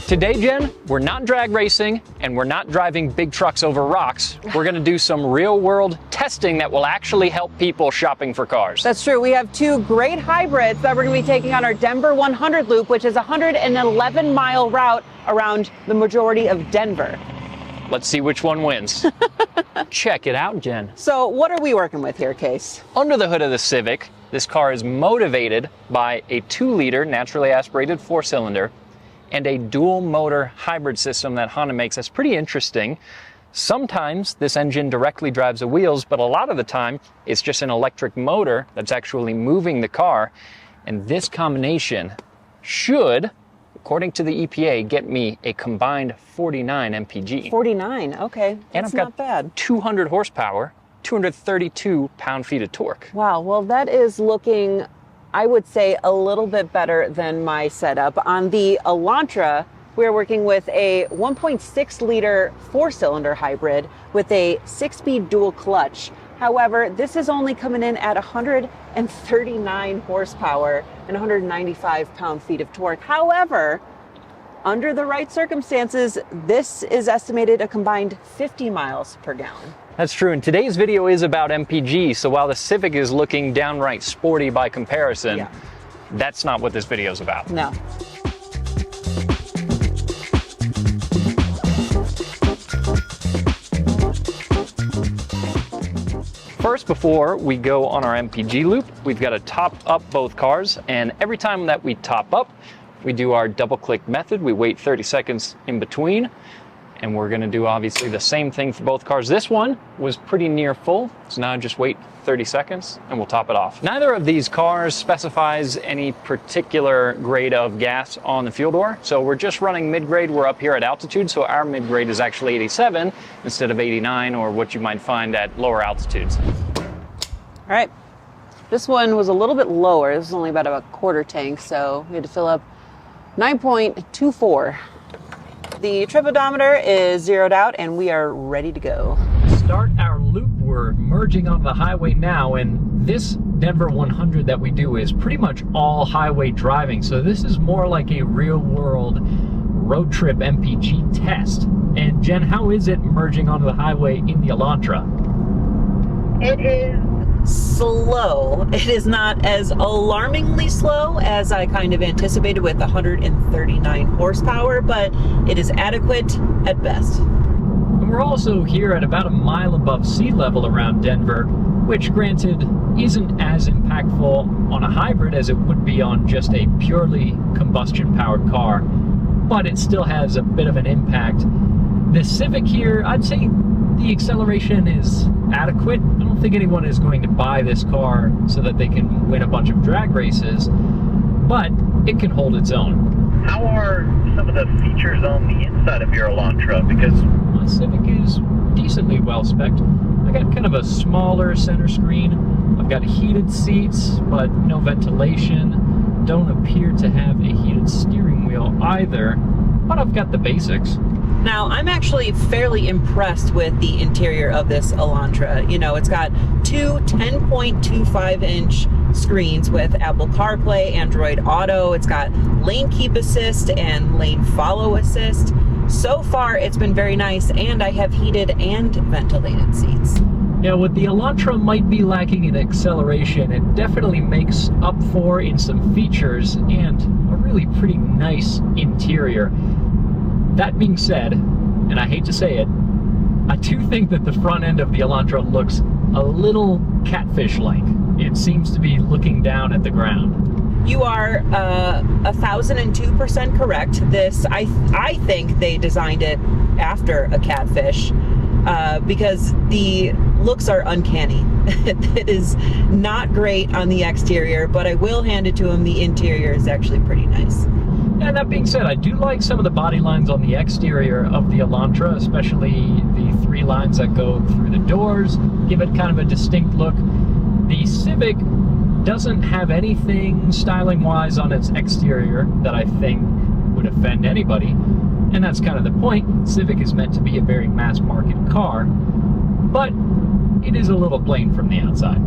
Today, Jen, we're not drag racing and we're not driving big trucks over rocks. We're gonna do some real world testing that will actually help people shopping for cars. That's true. We have two great hybrids that we're gonna be taking on our Denver 100 loop, which is a 111-mile route around the majority of Denver. Let's see which one wins. Check it out, Jen. So what are we working with here, Case? Under the hood of the Civic, this car is motivated by a 2-liter naturally aspirated 4-cylinder and a dual motor hybrid system that Honda makes. That's pretty interesting. Sometimes this engine directly drives the wheels, but a lot of the time it's just an electric motor that's actually moving the car. And this combination should, according to the EPA, get me a combined 49 mpg. 49, okay. That's and I've not bad. 200 horsepower, 232 pound-feet of torque. Wow, well that is looking, I would say, a little bit better than my setup. On the Elantra, we're working with a 1.6-liter 4-cylinder hybrid with a 6-speed dual clutch. However, this is only coming in at 139 horsepower and 195 pound-feet of torque. However, under the right circumstances, this is estimated a combined 50 miles per gallon. That's true, and today's video is about MPG, so while the Civic is looking downright sporty by comparison, that's not what this video is about. No. First, before we go on our MPG loop, we've got to top up both cars, and every time that we top up, we do our double click method. We wait 30 seconds in between, and we're going to do obviously the same thing for both cars. This one was pretty near full, so now just wait 30 seconds and we'll top it off. Neither of these cars specifies any particular grade of gas on the fuel door, so we're just running mid-grade. We're up here at altitude, so our mid-grade is actually 87 instead of 89, or what you might find at lower altitudes. All right, this one was a little bit lower. This is only about a quarter tank, so we had to fill up 9.24. The trip odometer is zeroed out and we are ready to go. Start our loop. We're merging onto the highway now, and this Denver 100 that we do is pretty much all highway driving. So this is more like a real world road trip MPG test. And Jen, how is it merging onto the highway in the Elantra? It is slow. It is not as alarmingly slow as I kind of anticipated with 139 horsepower, but it is adequate at best. And we're also here at about a mile above sea level around Denver, which granted isn't as impactful on a hybrid as it would be on just a purely combustion powered car, but it still has a bit of an impact. The Civic here, I'd say the acceleration is adequate. I don't think anyone is going to buy this car so that they can win a bunch of drag races, but it can hold its own. How are some of the features on the inside of your Elantra? Because my Civic is decently well spec'd. I got kind of a smaller center screen. I've got heated seats, but no ventilation. Don't appear to have a heated steering wheel either, but I've got the basics. Now, I'm actually fairly impressed with the interior of this Elantra. You know, it's got two 10.25-inch screens with Apple CarPlay, Android Auto. It's got lane keep assist and lane follow assist. So far, it's been very nice, and I have heated and ventilated seats. Yeah, what the Elantra might be lacking in acceleration, it definitely makes up for in some features and a really pretty nice interior. That being said, and I hate to say it, I do think that the front end of the Elantra looks a little catfish-like. It seems to be looking down at the ground. You are 1,002% correct. This, I think they designed it after a catfish because the looks are uncanny. It is not great on the exterior, but I will hand it to them. The interior is actually pretty nice. And that being said, I do like some of the body lines on the exterior of the Elantra, especially the 3 lines that go through the doors, give it kind of a distinct look. The Civic doesn't have anything styling-wise on its exterior that I think would offend anybody, and that's kind of the point. Civic is meant to be a very mass-market car, but it is a little plain from the outside.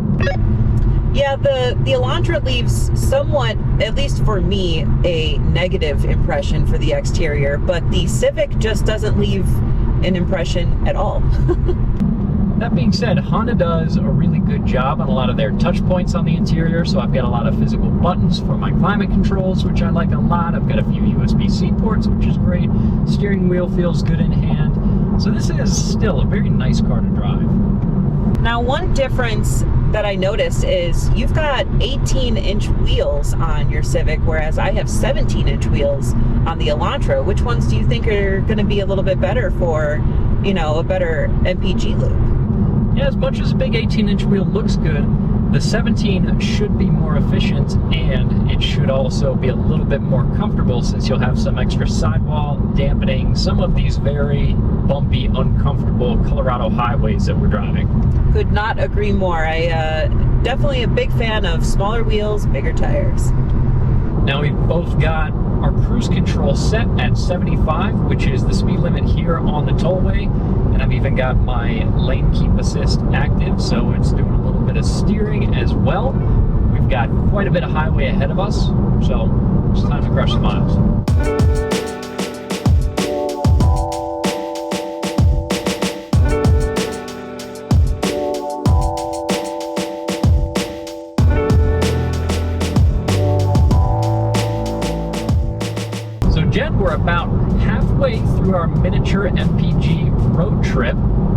Yeah, the Elantra leaves somewhat, at least for me, a negative impression for the exterior, but the Civic just doesn't leave an impression at all. That being said, Honda does a really good job on a lot of their touch points on the interior. So I've got a lot of physical buttons for my climate controls, which I like a lot. I've got a few USB-C ports, which is great. Steering wheel feels good in hand. So this is still a very nice car to drive. Now, one difference that I noticed is you've got 18-inch wheels on your Civic, whereas I have 17-inch wheels on the Elantra. Which ones do you think are going to be a little bit better for, you know, a better MPG loop? Yeah, as much as a big 18-inch wheel looks good, the 17 should be more efficient, and it should also be a little bit more comfortable since you'll have some extra sidewall dampening some of these very bumpy, uncomfortable Colorado highways that we're driving. Could not agree more. I definitely a big fan of smaller wheels, bigger tires. Now we've both got our cruise control set at 75, which is the speed limit here on the tollway, and I've even got my lane keep assist active, so it's doing a little bit of steering as well. We've got quite a bit of highway ahead of us, so it's time to crush the miles. Jen, we're about halfway through our miniature MPG road trip,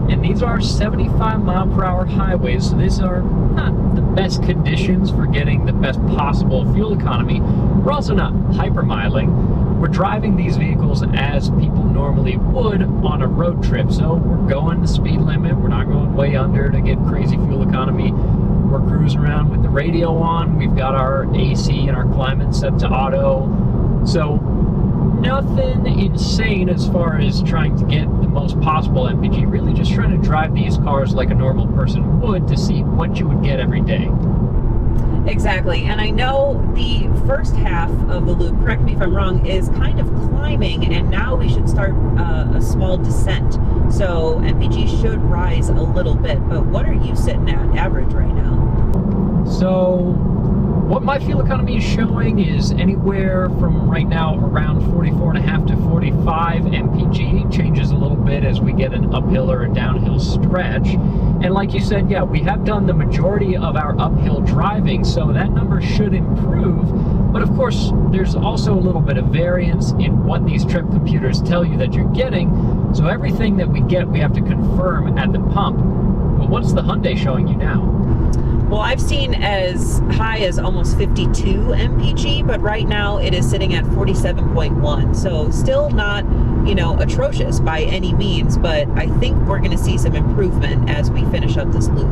and these are 75-mile-per-hour highways, so these are not the best conditions for getting the best possible fuel economy. We're also not hypermiling. We're driving these vehicles as people normally would on a road trip, so we're going the speed limit. We're not going way under to get crazy fuel economy. We're cruising around with the radio on. We've got our AC and our climate set to auto, so nothing insane as far as trying to get the most possible MPG, really just trying to drive these cars like a normal person would to see what you would get every day. Exactly, and I know the first half of the loop, correct me if I'm wrong, is kind of climbing, and now we should start a small descent. So MPG should rise a little bit, but what are you sitting at average right now? So what my fuel economy is showing is anywhere from right now around 44.5 to 45 MPG. Changes a little bit as we get an uphill or a downhill stretch. And like you said, yeah, we have done the majority of our uphill driving, so that number should improve. But of course, there's also a little bit of variance in what these trip computers tell you that you're getting. So everything that we get, we have to confirm at the pump. But what's the Hyundai showing you now? Well, I've seen as high as almost 52 MPG, but right now it is sitting at 47.1. So still not, you know, atrocious by any means, but I think we're going to see some improvement as we finish up this loop.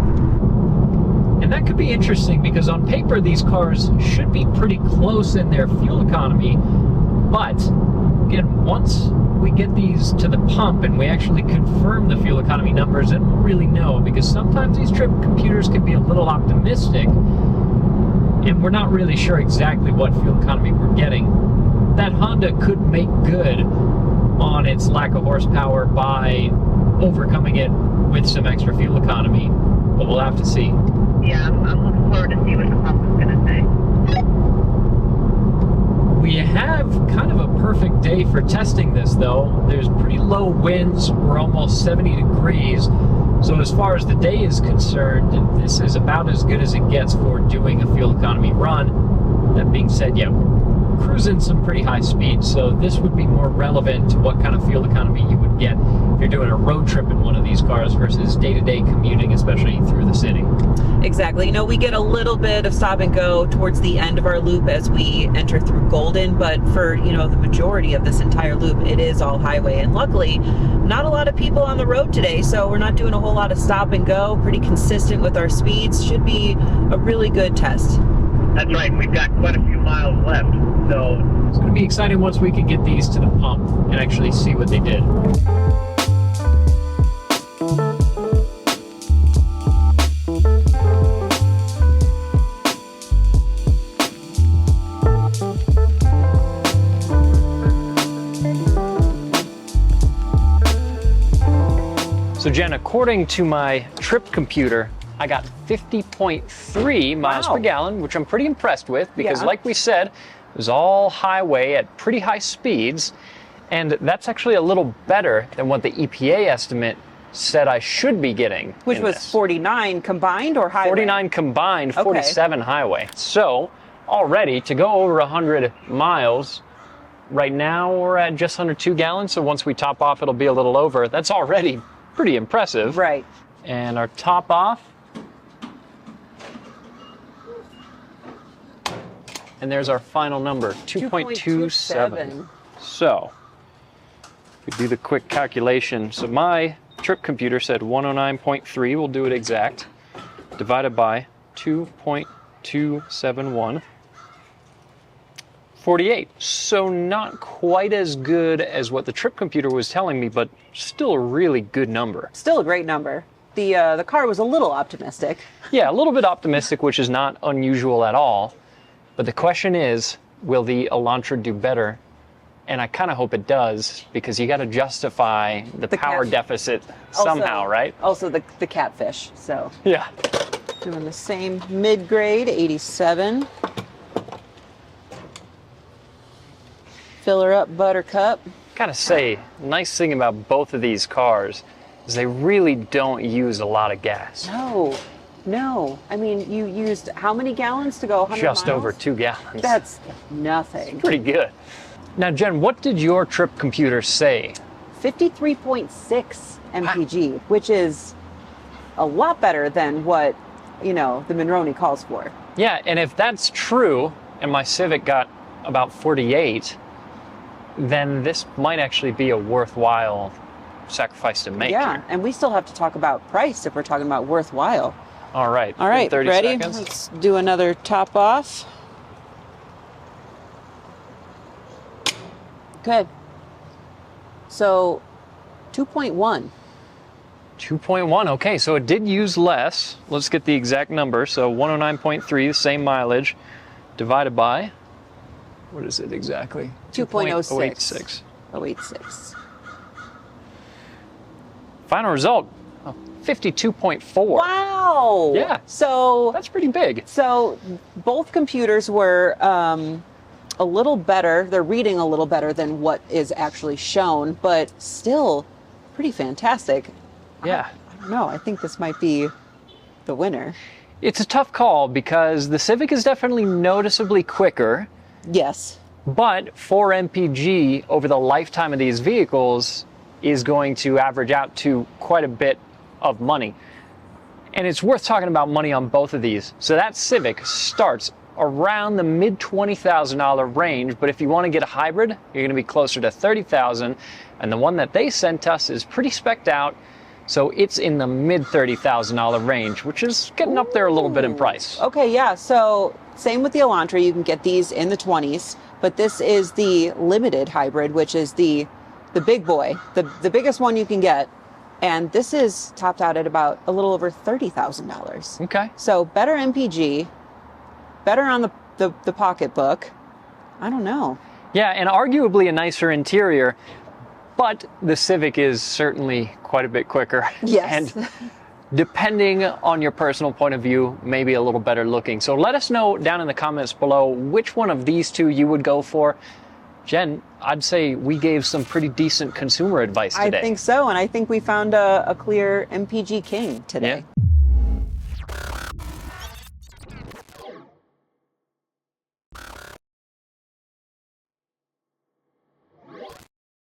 And that could be interesting because on paper these cars should be pretty close in their fuel economy, but again, once we get these to the pump and we actually confirm the fuel economy numbers, then we'll really know, because sometimes these trip computers can be a little optimistic and we're not really sure exactly what fuel economy we're getting. That Honda could make good on its lack of horsepower by overcoming it with some extra fuel economy, but we'll have to see. Yeah, I'm looking forward to see what the pump is going to say. We have kind of a perfect day for testing this, though. There's pretty low winds. We're almost 70 degrees. So as far as the day is concerned, this is about as good as it gets for doing a fuel economy run. That being said, yeah, we're cruising some pretty high speeds, so this would be more relevant to what kind of fuel economy you would get if you're doing a road trip in one of these cars versus day-to-day commuting, especially through the city. Exactly. You know, we get a little bit of stop and go towards the end of our loop as we enter through Golden, but for, you know, the majority of this entire loop, it is all highway. And luckily, not a lot of people on the road today, so we're not doing a whole lot of stop and go. Pretty consistent with our speeds. Should be a really good test. That's right, we've got quite a few miles left, so It's going to be exciting once we can get these to the pump and actually see what they did. So Jen, according to my trip computer, I got 50.3 miles Wow. per gallon, which I'm pretty impressed with because Yeah. like we said, it was all highway at pretty high speeds. And that's actually a little better than what the EPA estimate said I should be getting. Which in was this. 49 combined or highway? 49 combined, Okay. 47 highway. So already to go over 100 miles, right now we're at just under 2 gallons. So once we top off, it'll be a little over. That's already pretty impressive. Right. And our top off. And there's our final number, 2.27. So we do the quick calculation. So my trip computer said 109.3. We'll do it exact. Divided by 2.271. 48. So not quite as good as what the trip computer was telling me, but still a really good number. Still a great number. The car was a little optimistic. Yeah, a little bit optimistic, which is not unusual at all. But the question is, will the Elantra do better? And I kind of hope it does, because you got to justify the power deficit somehow, right? Also the catfish. So Yeah. doing the same mid-grade, 87. Fill her up, Buttercup. Gotta say, nice thing about both of these cars is they really don't use a lot of gas. No. I mean, you used how many gallons to go 100 Just miles? over 2 gallons. That's nothing. pretty good. Now, Jen, what did your trip computer say? 53.6 mpg, which is a lot better than what, the Monroney calls for. Yeah, and if that's true, and my Civic got about 48, then this might actually be a worthwhile sacrifice to make. Yeah, here. and we still have to talk about price if we're talking about worthwhile. All right. All right, 30 ready? seconds. Let's do another top off. Good. So, 2.1. 2.1. Okay, so it did use less. Let's get the exact number. So 109.3, the same mileage, divided by, what is it exactly? 2.06. 2.086. 086. Final result, 52.4. Wow! Yeah. So That's pretty big. So both computers were a little better. They're reading a little better than what is actually shown, but still pretty fantastic. Yeah. I don't know. I think this might be the winner. It's a tough call because the Civic is definitely noticeably quicker, Yes. but 4 mpg over the lifetime of these vehicles is going to average out to quite a bit of money. And it's worth talking about money on both of these. So that Civic starts around the mid $20,000 range, but if you want to get a hybrid, you're going to be closer to $30,000. And the one that they sent us is pretty specced out, so it's in the mid $30,000 range, which is getting up there a little bit in price. Okay, yeah. So same with the Elantra. You can get these in the 20s, but this is the limited hybrid, which is the big boy, the biggest one you can get. And this is topped out at about a little over $30,000. Okay. So better MPG, better on the pocketbook. I don't know. Yeah, and arguably a nicer interior, but the Civic is certainly quite a bit quicker. Yes. And depending on your personal point of view, maybe a little better looking. So let us know down in the comments below which one of these two you would go for. Jen, I'd say we gave some pretty decent consumer advice today. I think so, and I think we found a clear MPG king today. Yeah.